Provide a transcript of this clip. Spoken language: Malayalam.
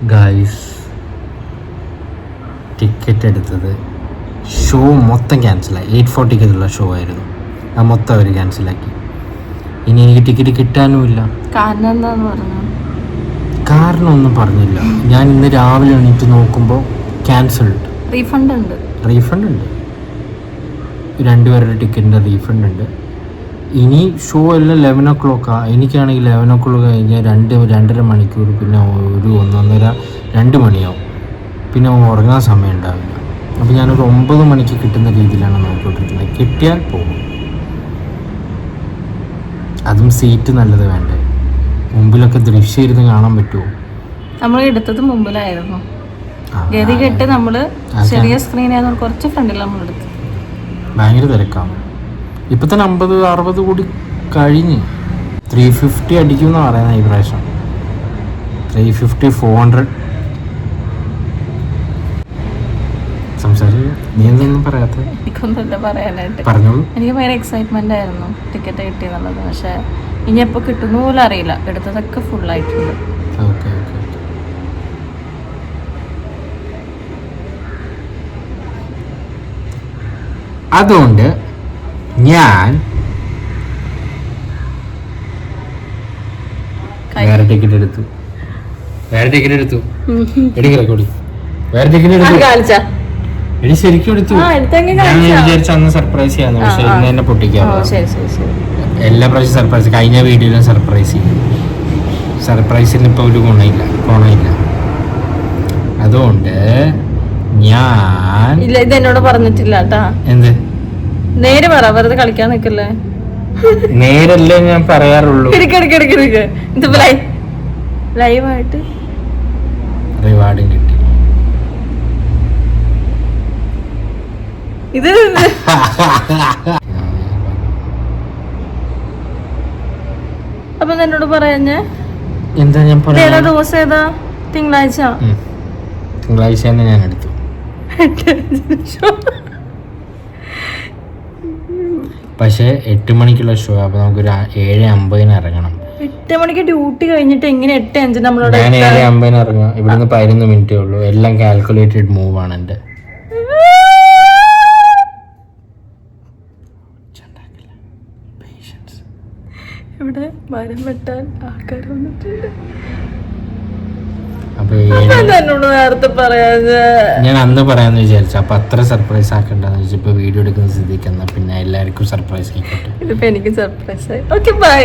ഗായ്സ്, ടിക്കറ്റ് എടുത്തത് ഷോ മൊത്തം ക്യാൻസലായി. 8:40 ഷോ ആയിരുന്നു, അത് മൊത്തം അവർ ക്യാൻസലാക്കി. ഇനി എനിക്ക് ടിക്കറ്റ് കിട്ടാനുമില്ല. കാരണം ഒന്നും പറഞ്ഞില്ല. ഞാൻ ഇന്ന് രാവിലെ എണീറ്റ് നോക്കുമ്പോൾ ക്യാൻസൽഡ്. റീഫണ്ട് ഉണ്ട് 2 ടിക്കറ്റിൻ്റെ റീഫണ്ട് ഉണ്ട്. ഇനി ഷോ എല്ലാം 11 o'clock. എനിക്കാണെങ്കിൽ 11 o'clock കഴിഞ്ഞാൽ 2-2.5 മണിക്കൂർ, പിന്നെ 1-1.5-2 മണിയാവും. പിന്നെ ഉറങ്ങാൻ സമയം ഉണ്ടാവില്ല. അപ്പോൾ ഞാനൊരു 9 മണിക്ക് കിട്ടുന്ന രീതിയിലാണ് നോക്കിക്കൊണ്ടിരിക്കുന്നത്. കിട്ടിയാൽ പോകും. അതും സീറ്റ് നല്ലത് വേണ്ടേ. മുമ്പിലൊക്കെ ദൃശ്യം ഇരുന്ന് കാണാൻ പറ്റുമോ? നമ്മൾ എടുത്തത് മുമ്പിലായിരുന്നു. ഗതി കെട്ട് നമ്മൾ ചെറിയ സ്ക്രീനായിരുന്നു, കുറച്ച് ഫ്രണ്ടിൽ നമ്മൾ എടുത്തു. ഭയങ്കര തിരക്കാണ്. ഇപ്പം തന്നെ 50-60 കൂടി കഴിഞ്ഞ് 350 അടിക്കുമെന്ന് പറയുന്നത് ഈ പ്രാവശ്യം. 350-400 സംസാരിക്കും. നീ എന്തൊന്നും പറയാത്ത? എനിക്കൊന്നുമില്ല പറയാനായിട്ട്. പറഞ്ഞോളൂ. എനിക്ക് ഭയങ്കര എക്സൈറ്റ്മെന്റ് ആയിരുന്നു ടിക്കറ്റ് കിട്ടിയെന്നുള്ളത്. പക്ഷെ ഇനി എപ്പോൾ കിട്ടുന്ന പോലും അറിയില്ല. എടുത്തതൊക്കെ ഫുള്ളായിട്ടുണ്ട്. ഓക്കെ. അതുകൊണ്ട് ഞാൻ വേറെ ടിക്കറ്റ് എടുത്തു. എടി റെക്കോർഡ്. വേറെ ടിക്കറ്റ് എടുത്തു. എടി ശരിക്കും എടുത്തു. ഞാൻ വിചാരിച്ച അന്ന് സർപ്രൈസ് ചെയ്യാന്ന്, പക്ഷെ ഇന്ന് തന്നെ പൊട്ടിക്കാറ്. എല്ലാ പ്രാവശ്യം സർപ്രൈസ്, കഴിഞ്ഞ വീഡിയോയിലും സർപ്രൈസ് ചെയ്യും. സർപ്രൈസിന് ഇപ്പൊ ഒരു ഗുണമില്ല. അതുകൊണ്ട് ഞാൻ ഇത് എന്നോട് പറഞ്ഞിട്ടില്ല കേട്ടാ. എന്ത് നേരെ പറ, വെറുതെ കളിക്കാൻ നിക്കല്ലേ. നേരല്ലേ ഞാൻ പറയാറുള്ളൂ. ലൈവായിട്ട് റിവാർഡും കിട്ടി. ഇത് അപ്പൊ എന്നോട് പറയാഞ്ഞേ എന്താ? ഞാൻ ഏതാ ദിവസം? ഏതാ? തിങ്കളാഴ്ച തന്നെ ഞാൻ എടുത്തു. പക്ഷേ 8 മണിക്കുള്ള ഷോ. അപ്പൊ നമുക്കൊരു 7:50 ഇറങ്ങണം. 8 മണിക്ക് ഡ്യൂട്ടി കഴിഞ്ഞിട്ട് എങ്ങനെ 8:05 നമ്മളോട്? ഞാൻ 7:50 ഇറങ്ങാം. ഇവിടുന്ന് 11 മിനിറ്റേ ഉള്ളൂ. എല്ലാം കാൽക്കുലേറ്റഡ് മൂവ് ആണ് എൻ്റെ. ഇവിടെ മരം വെട്ടാൻ ആൾക്കാർ വന്നിട്ടുണ്ട്. നേരത്തെ പറയാതെ ഞാൻ അന്ന് പറയാന്ന് വിചാരിച്ചു. അപ്പൊ അത്ര സർപ്രൈസ് ആക്കണ്ടെന്ന് വെച്ചാൽ ഇപ്പൊ വീഡിയോ എടുക്കുന്ന സ്ഥിതിക്ക് എന്നാ പിന്നെ എല്ലാവർക്കും സർപ്രൈസ് ആയിക്കോട്ടെ. ഇതിപ്പോ എനിക്ക് സർപ്രൈസ് ആയി. Okay, by.